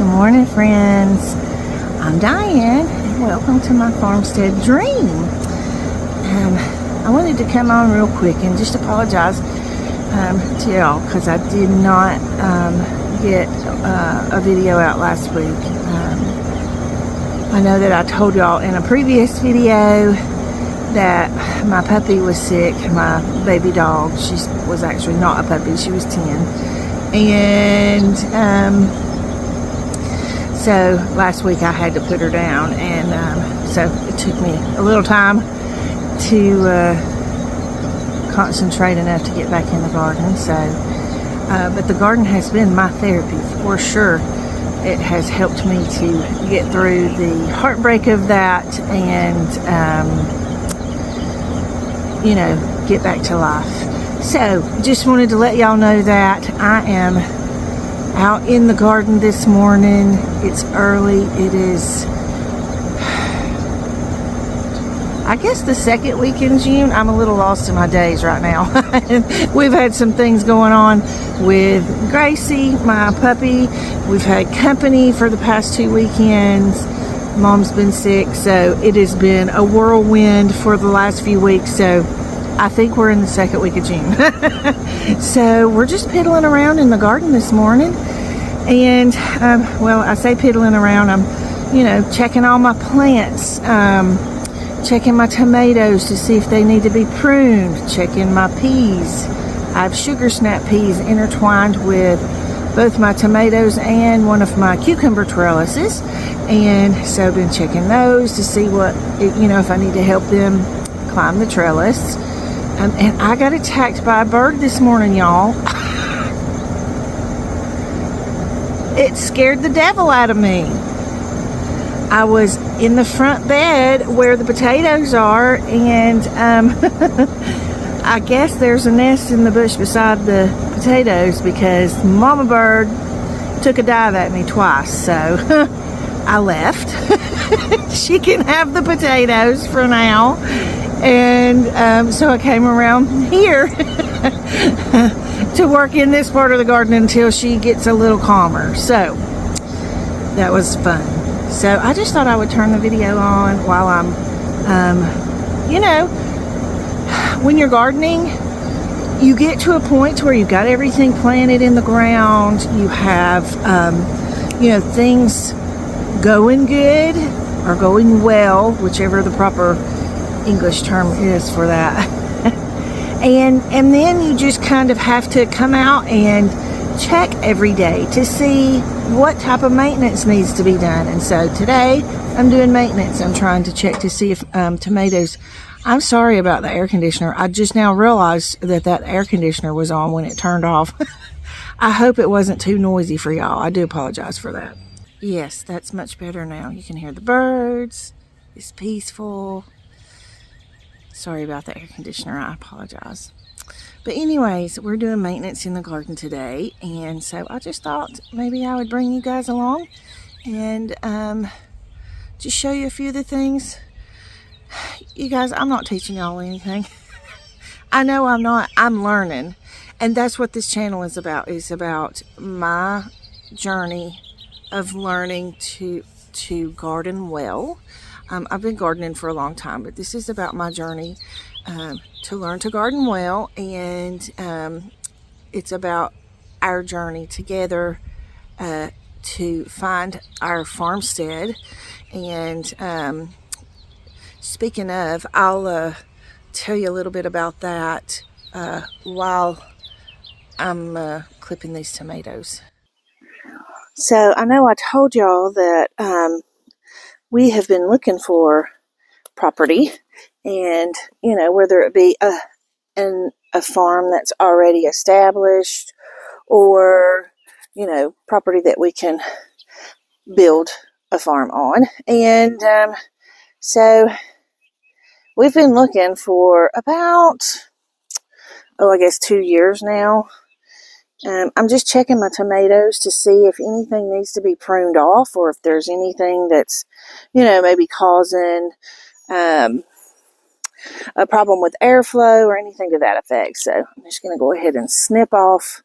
Good morning, friends. I'm Diane, and welcome to my Farmstead Dream. I wanted to come on real quick and just apologize to y'all because I did not get a video out last week. I know that I told y'all in a previous video that my puppy was sick, my baby dog. She was actually not a puppy, she was 10. And so last week I had to put her down, and so it took me a little time to concentrate enough to get back in the garden. So but the garden has been my therapy for sure. It has helped me to get through the heartbreak of that and you know, get back to life. So just wanted to let y'all know that I am out in the garden this morning. It's early. It is, I guess, the second week in June. I'm a little lost in my days right now. We've had some things going on with Gracie, my puppy. We've had company for the past 2 weekends. Mom's been sick, so it has been a whirlwind for the last few weeks. So I think we're in the second week of June. So we're just piddling around in the garden this morning. And, well, I say piddling around. I'm, you know, checking all my plants. Checking my tomatoes to see if they need to be pruned. Checking my peas. I have sugar snap peas intertwined with both my tomatoes and one of my cucumber trellises. And so I've been checking those to see what, you know, if I need to help them climb the trellis. And I got attacked by a bird this morning, y'all. It scared the devil out of me. I was in the front bed where the potatoes are, and I guess there's a nest in the bush beside the potatoes because Mama Bird took a dive at me twice. So I left. She can have the potatoes for now. And so I came around here to work in this part of the garden until she gets a little calmer. So that was fun. So I just thought I would turn the video on while I'm, you know, when you're gardening, you get to a point where you've got everything planted in the ground. You have, you know, things going good or going well, whichever the proper English term is for that. and then you just kind of have to come out and check every day to see what type of maintenance needs to be done. And so today I'm doing maintenance. I'm trying to check to see if tomatoes, I'm sorry about the air conditioner. I just now realized that air conditioner was on when it turned off. I hope it wasn't too noisy for y'all. I do apologize for that. Yes, that's much better now. You can hear the birds. It's peaceful. Sorry about the air conditioner. I apologize. But anyways, we're doing maintenance in the garden today. And so I just thought maybe I would bring you guys along and just show you a few of the things. You guys, I'm not teaching y'all anything. I know I'm not. I'm learning. And that's what this channel is about my journey of learning to garden well. I've been gardening for a long time, but this is about my journey to learn to garden well, and it's about our journey together to find our farmstead. And speaking of, I'll tell you a little bit about that while I'm clipping these tomatoes. So I know I told y'all that we have been looking for property, and you know, whether it be a farm that's already established, or you know, property that we can build a farm on. And so we've been looking for about, I guess 2 years now. I'm just checking my tomatoes to see if anything needs to be pruned off, or if there's anything that's, you know, maybe causing a problem with airflow or anything to that effect. So I'm just going to go ahead and snip off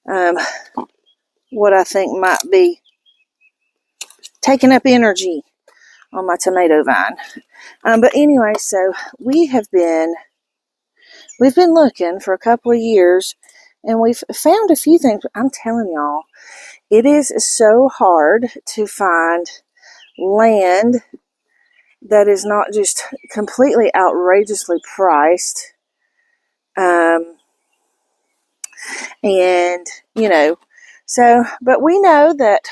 what I think might be taking up energy on my tomato vine. But anyway, so we've been looking for a couple of years, and we've found a few things. I'm telling y'all, it is so hard to find land that is not just completely outrageously priced. And, so, but we know that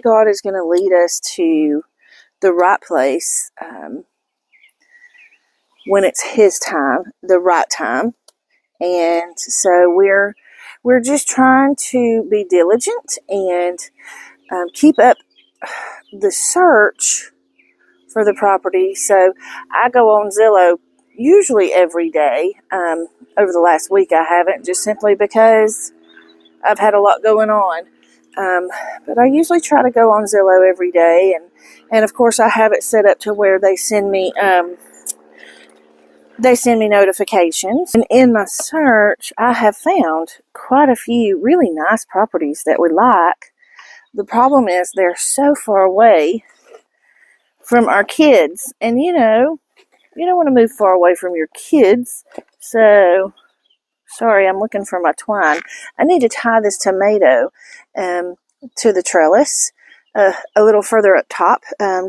God is going to lead us to the right place, when it's His time, the right time. And so we're just trying to be diligent and keep up the search for the property. So I go on Zillow usually every day. Over the last week I haven't, just simply because I've had a lot going on. But I usually try to go on Zillow every day, and of course I have it set up to where they send me notifications. And in my search, I have found quite a few really nice properties that we like. The problem is they're so far away from our kids, and you don't want to move far away from your kids. So, sorry, I'm looking for my twine. I need to tie this tomato to the trellis a little further up top,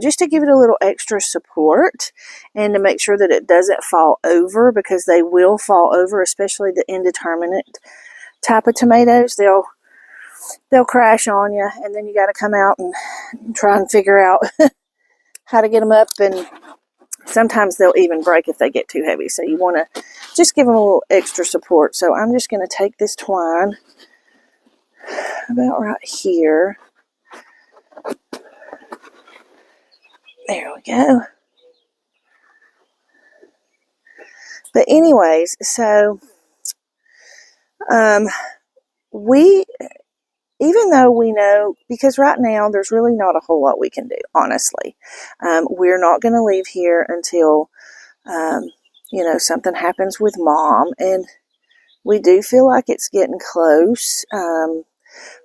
just to give it a little extra support and to make sure that it doesn't fall over, because they will fall over, especially the indeterminate type of tomatoes. They'll crash on you, and then you got to come out and try and figure out how to get them up, and sometimes they'll even break if they get too heavy. So you want to just give them a little extra support. So I'm just going to take this twine about right here. There we go. But anyways, so even though we know, because right now there's really not a whole lot we can do, honestly. We're not going to leave here until, something happens with Mom, and we do feel like it's getting close.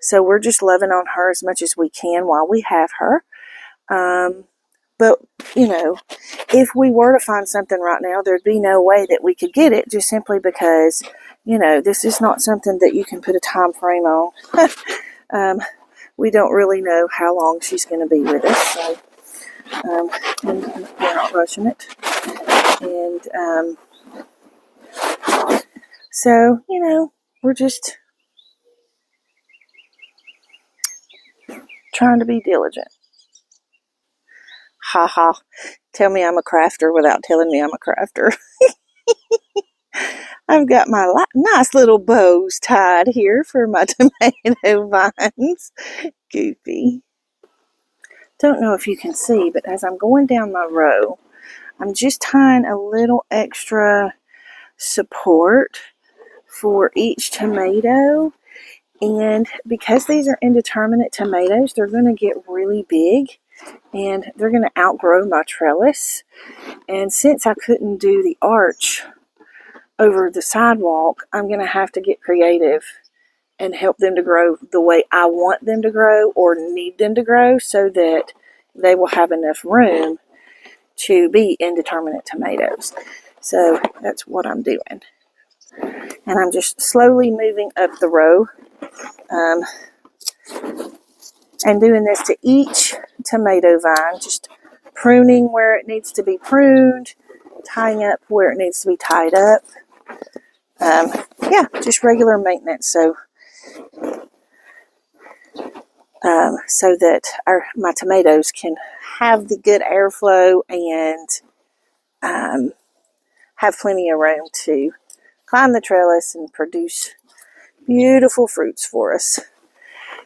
So we're just loving on her as much as we can while we have her. But, if we were to find something right now, there'd be no way that we could get it, just simply because, this is not something that you can put a time frame on. We don't really know how long she's going to be with us, so and we're not rushing it. And so, we're just trying to be diligent. Ha ha. Tell me I'm a crafter without telling me I'm a crafter. I've got my nice little bows tied here for my tomato vines. Goofy. Don't know if you can see, but as I'm going down my row, I'm just tying a little extra support for each tomato. And because these are indeterminate tomatoes, they're going to get really big, and they're going to outgrow my trellis. And since I couldn't do the arch over the sidewalk, I'm going to have to get creative and help them to grow the way I want them to grow or need them to grow, so that they will have enough room to be indeterminate tomatoes. So that's what I'm doing. And I'm just slowly moving up the row, and doing this to each tomato vine, just pruning where it needs to be pruned, tying up where it needs to be tied up. Just regular maintenance. So that my tomatoes can have the good airflow and have plenty of room to climb the trellis and produce beautiful fruits for us.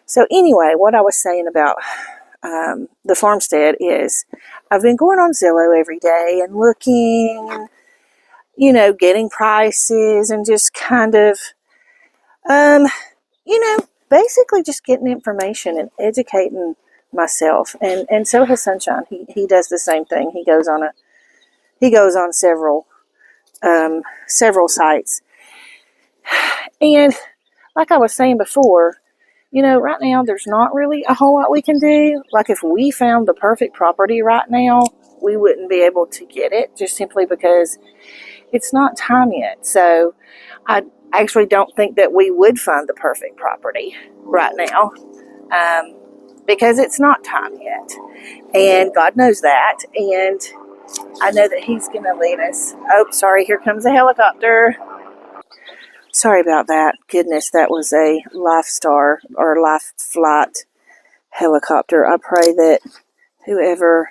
So anyway, what I was saying about the farmstead is I've been going on Zillow every day and looking, getting prices and just kind of, basically just getting information and educating myself. And so has Sunshine. He does the same thing. He goes on several sites. And like I was saying before, right now there's not really a whole lot we can do. Like if we found the perfect property right now, we wouldn't be able to get it just simply because it's not time yet. So I actually don't think that we would find the perfect property right now because it's not time yet. And God knows that. And I know that He's going to lead us. Oh, sorry, here comes a helicopter. Sorry about that. Goodness, that was a Lifestar or Life Flight helicopter. I pray that whoever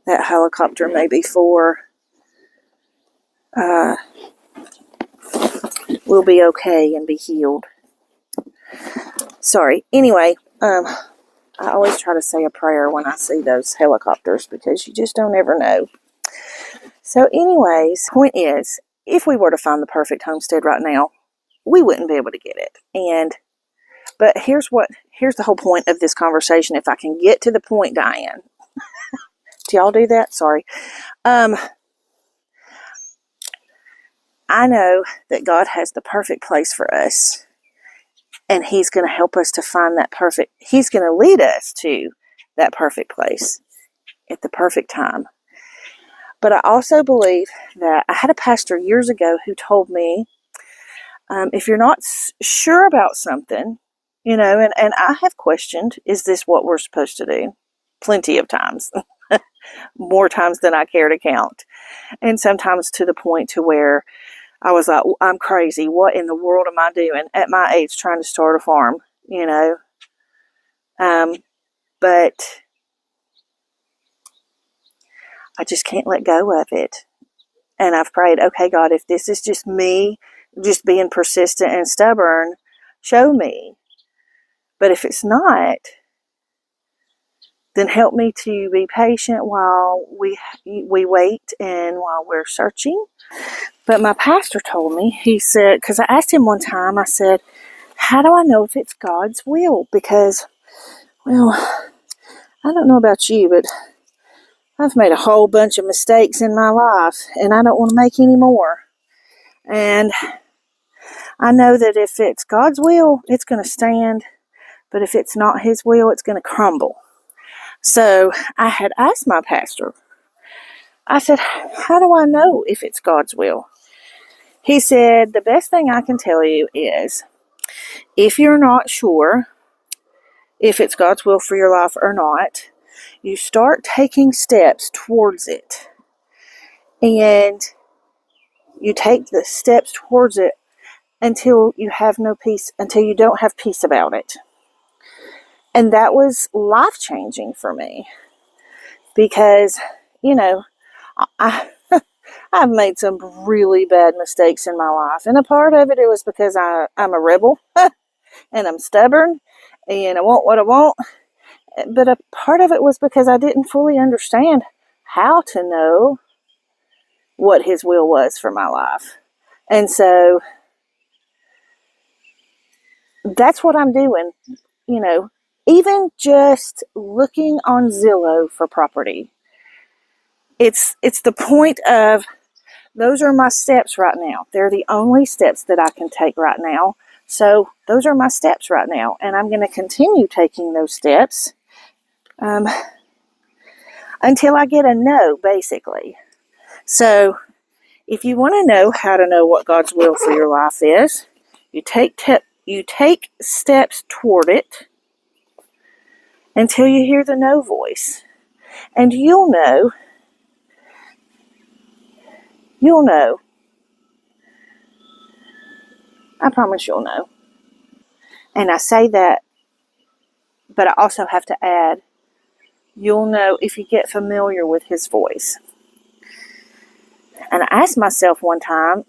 that helicopter may be for will be okay and be healed. Sorry. Anyway, I always try to say a prayer when I see those helicopters because you just don't ever know. So anyways, point is, if we were to find the perfect homestead right now, we wouldn't be able to get it. But here's the whole point of this conversation. If I can get to the point, Diane. Do y'all do that? Sorry. I know that God has the perfect place for us. And He's going to help us to find that perfect. He's going to lead us to that perfect place at the perfect time. But I also believe that I had a pastor years ago who told me, if you're not sure about something, and I have questioned, is this what we're supposed to do? Plenty of times. More times than I care to count. And sometimes to the point to where I was like, I'm crazy. What in the world am I doing at my age trying to start a farm? But I just can't let go of it. And I've prayed, okay, God, if this is just me, just being persistent and stubborn, show me. But if it's not, then help me to be patient while we wait and while we're searching. But my pastor told me, he said, because I asked him one time, I said, how do I know if it's God's will? Because, well, I don't know about you, but I've made a whole bunch of mistakes in my life, and I don't want to make any more. And I know that if it's God's will, it's going to stand. But if it's not His will, it's going to crumble. So I had asked my pastor, I said, how do I know if it's God's will? He said, the best thing I can tell you is, if you're not sure if it's God's will for your life or not, you start taking steps towards it. And you take the steps towards it until you have no peace, until you don't have peace about it. And that was life-changing for me. Because, I've made some really bad mistakes in my life. And a part of it was because I'm a rebel and I'm stubborn and I want what I want. But a part of it was because I didn't fully understand how to know what His will was for my life. And so that's what I'm doing, even just looking on Zillow for property. It's the point of, those are my steps right now. They're the only steps that I can take right now. So those are my steps right now. And I'm going to continue taking those steps until I get a no, basically. So if you want to know how to know what God's will for your life is, you take steps toward it until you hear the no voice. And you'll know. I promise you'll know. And I say that, but I also have to add, you'll know if you get familiar with His voice. And I asked myself one time,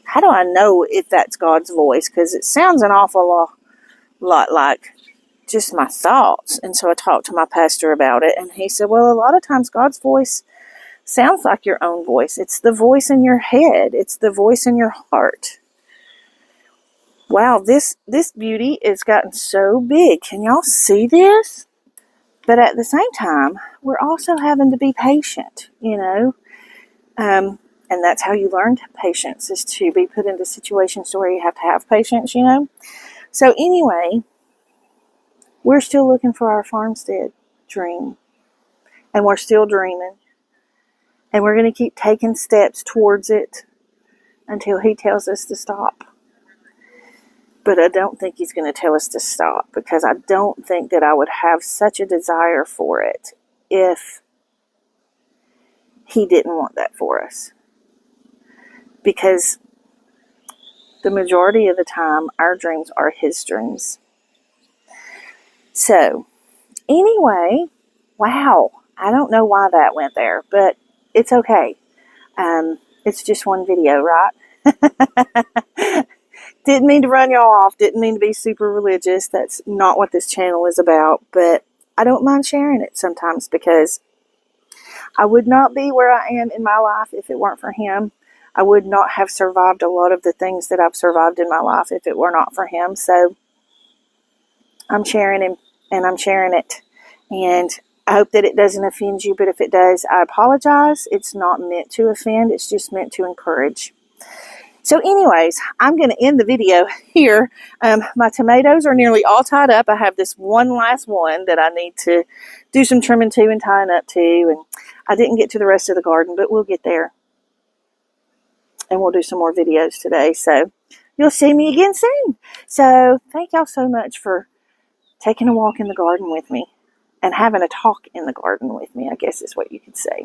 how do I know if that's God's voice? Because it sounds an awful lot like just my thoughts. And so I talked to my pastor about it, and he said, well, a lot of times God's voice sounds like your own voice. It's the voice in your head. It's the voice in your heart. Wow, this beauty has gotten so big. Can y'all see this? But at the same time, we're also having to be patient, and that's how you learn patience, is to be put into situations where you have to have patience, So anyway, we're still looking for our farmstead dream. And we're still dreaming. And we're going to keep taking steps towards it until he tells us to stop. But I don't think he's going to tell us to stop, because I don't think that I would have such a desire for it if he didn't want that for us. Because the majority of the time, our dreams are his dreams. So, anyway, wow. I don't know why that went there, but it's okay. It's just one video, right? Didn't mean to run y'all off. Didn't mean to be super religious. That's not what this channel is about. But I don't mind sharing it sometimes, because I would not be where I am in my life if it weren't for him. I would not have survived a lot of the things that I've survived in my life if it were not for him. So I'm sharing him, and I'm sharing it. And I hope that it doesn't offend you. But if it does, I apologize. It's not meant to offend. It's just meant to encourage. So anyways, I'm going to end the video here. My tomatoes are nearly all tied up. I have this one last one that I need to do some trimming to and tying up to. And I didn't get to the rest of the garden, but we'll get there. And we'll do some more videos today. So you'll see me again soon. So thank y'all so much for taking a walk in the garden with me. And having a talk in the garden with me, I guess is what you could say.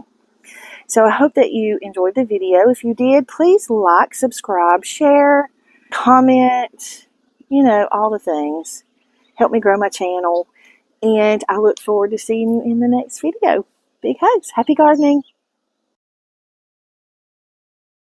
So I hope that you enjoyed the video. If you did, please like, subscribe, share, comment, all the things. Help me grow my channel. And I look forward to seeing you in the next video. Big hugs. Happy gardening.